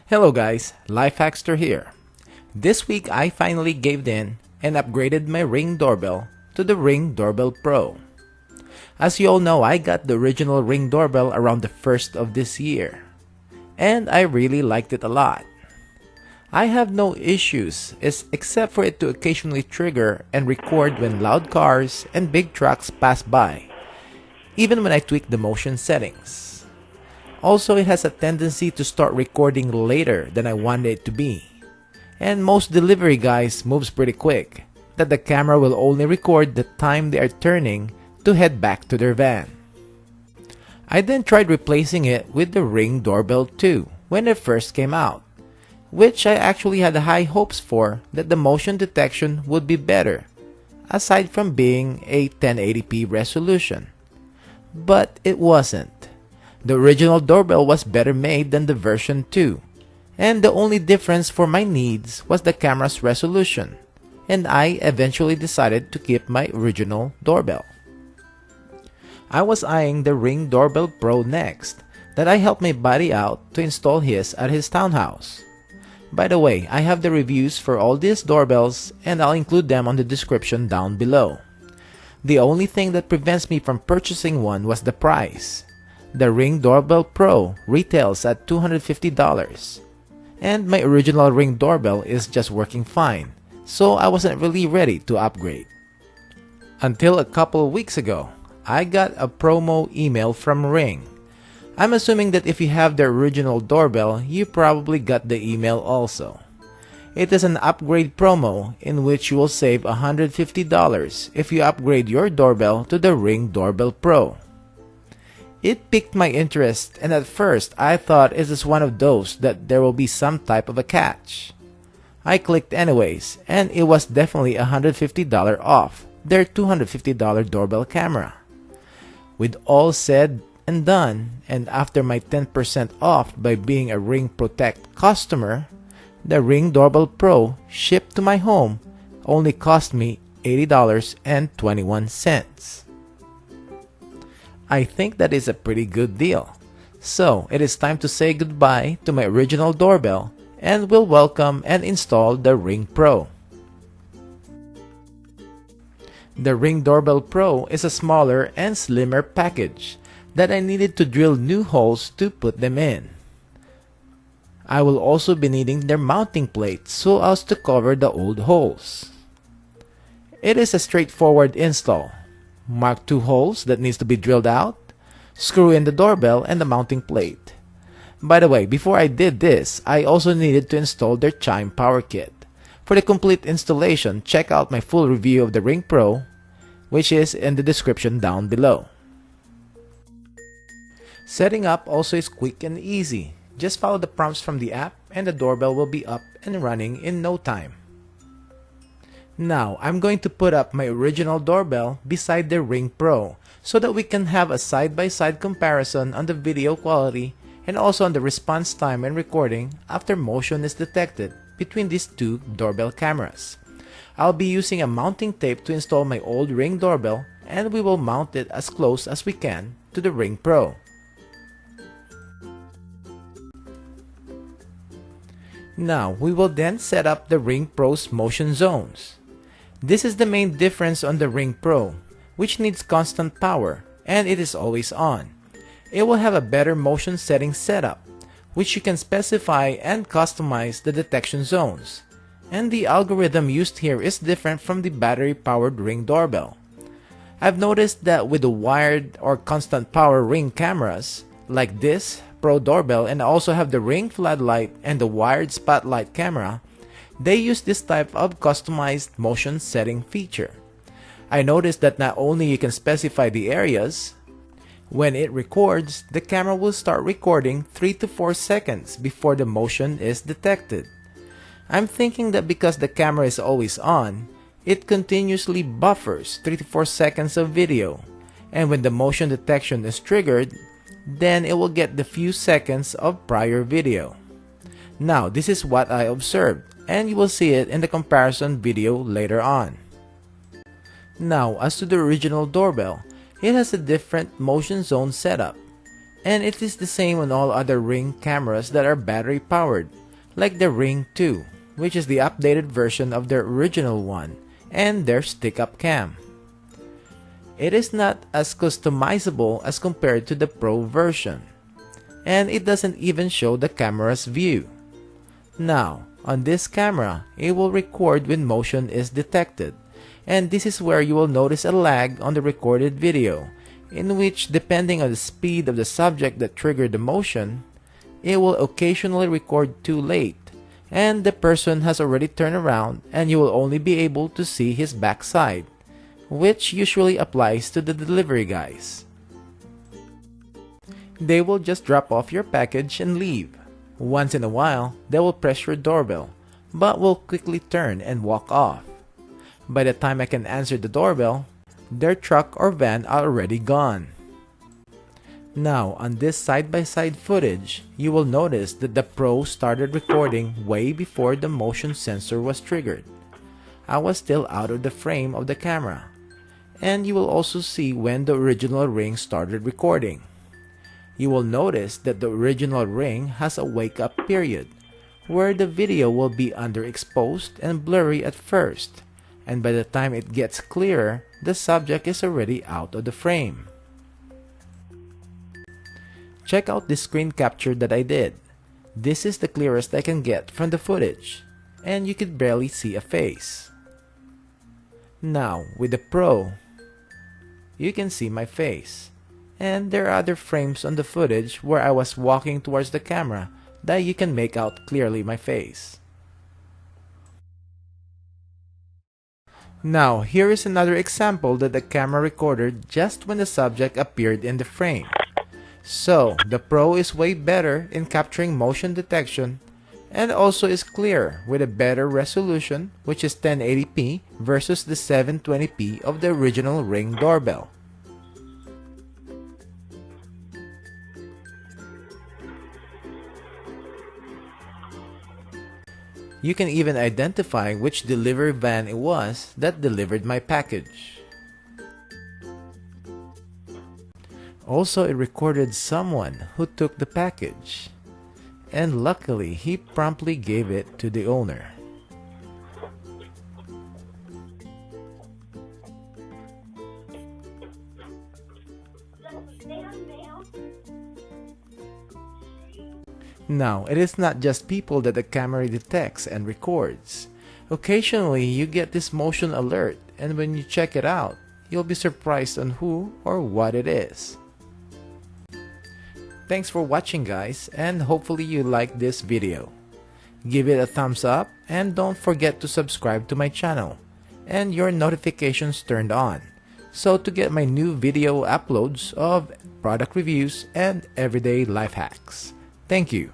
Hello guys, Lifehackster here. This week I finally gave in and upgraded my Ring doorbell to the Ring Doorbell Pro. As you all know, I got the original Ring doorbell around the 1st of this year, and I really liked it a lot. I have no issues except for it to occasionally trigger and record when loud cars and big trucks pass by, even when I tweak the motion settings. Also, it has a tendency to start recording later than I wanted it to be. And most delivery guys moves pretty quick, that the camera will only record the time they are turning to head back to their van. I then tried replacing it with the Ring Doorbell 2 when it first came out, which I actually had high hopes for that the motion detection would be better, aside from being a 1080p resolution. But it wasn't. The original doorbell was better made than the version 2, and the only difference for my needs was the camera's resolution, and I eventually decided to keep my original doorbell. I was eyeing the Ring Doorbell Pro next, that I helped my buddy out to install his at his townhouse. By the way, I have the reviews for all these doorbells and I'll include them on the description down below. The only thing that prevents me from purchasing one was the price. The Ring Doorbell Pro retails at $250, and my original Ring doorbell is just working fine, so I wasn't really ready to upgrade. Until a couple of weeks ago, I got a promo email from Ring. I'm assuming that if you have the original doorbell, you probably got the email also. It is an upgrade promo in which you will save $150 if you upgrade your doorbell to the Ring Doorbell Pro. It piqued my interest, and at first I thought it was one of those that there will be some type of a catch. I clicked anyways, and it was definitely $150 off their $250 doorbell camera. With all said and done, and after my 10% off by being a Ring Protect customer, the Ring Doorbell Pro shipped to my home only cost me $80.21. I think that is a pretty good deal. So it is time to say goodbye to my original doorbell and we'll welcome and install the Ring Pro. The Ring Doorbell Pro is a smaller and slimmer package that I needed to drill new holes to put them in. I will also be needing their mounting plate so as to cover the old holes. It is a straightforward install. Mark 2 holes that needs to be drilled out, screw in the doorbell and the mounting plate. By the way, before I did this, I also needed to install their chime power kit. For the complete installation, check out my full review of the Ring Pro, which is in the description down below. Setting up also is quick and easy. Just follow the prompts from the app and the doorbell will be up and running in no time. Now, I'm going to put up my original doorbell beside the Ring Pro so that we can have a side-by-side comparison on the video quality and also on the response time and recording after motion is detected between these two doorbell cameras. I'll be using a mounting tape to install my old Ring doorbell and we will mount it as close as we can to the Ring Pro. Now, we will then set up the Ring Pro's motion zones. This is the main difference on the Ring Pro, which needs constant power and it is always on. It will have a better motion setting setup, which you can specify and customize the detection zones. And the algorithm used here is different from the battery-powered Ring doorbell. I've noticed that with the wired or constant power Ring cameras, like this Pro doorbell, and I also have the Ring floodlight and the wired spotlight camera, they use this type of customized motion setting feature. I noticed that not only you can specify the areas, when it records, the camera will start recording 3 to 4 seconds before the motion is detected. I'm thinking that because the camera is always on, it continuously buffers 3 to 4 seconds of video, and when the motion detection is triggered, then it will get the few seconds of prior video. Now, this is what I observed, and you will see it in the comparison video later on. Now, as to the original doorbell, it has a different motion zone setup. And it is the same on all other Ring cameras that are battery powered, like the Ring 2, which is the updated version of their original one, and their stick-up cam. It is not as customizable as compared to the Pro version, and it doesn't even show the camera's view. Now, on this camera, it will record when motion is detected, and this is where you will notice a lag on the recorded video, in which, depending on the speed of the subject that triggered the motion, it will occasionally record too late, and the person has already turned around and you will only be able to see his backside, which usually applies to the delivery guys. They will just drop off your package and leave. Once in a while, they will press your doorbell, but will quickly turn and walk off. By the time I can answer the doorbell, their truck or van are already gone. Now, on this side-by-side footage, you will notice that the Pro started recording way before the motion sensor was triggered. I was still out of the frame of the camera. And you will also see when the original Ring started recording. You will notice that the original Ring has a wake-up period, where the video will be underexposed and blurry at first, and by the time it gets clearer, the subject is already out of the frame. Check out this screen capture that I did. This is the clearest I can get from the footage, and you could barely see a face. Now, with the Pro, you can see my face, and there are other frames on the footage where I was walking towards the camera that you can make out clearly my face. Now, here is another example that the camera recorded just when the subject appeared in the frame. So, the Pro is way better in capturing motion detection and also is clear with a better resolution, which is 1080p versus the 720p of the original Ring doorbell. You can even identify which delivery van it was that delivered my package. Also, it recorded someone who took the package, and luckily he promptly gave it to the owner. Now, it is not just people that the camera detects and records. Occasionally, you get this motion alert, and when you check it out, you'll be surprised on who or what it is. Thanks for watching, guys, and hopefully you liked this video. Give it a thumbs up and don't forget to subscribe to my channel and your notifications turned on, so to get my new video uploads of product reviews and everyday life hacks. Thank you.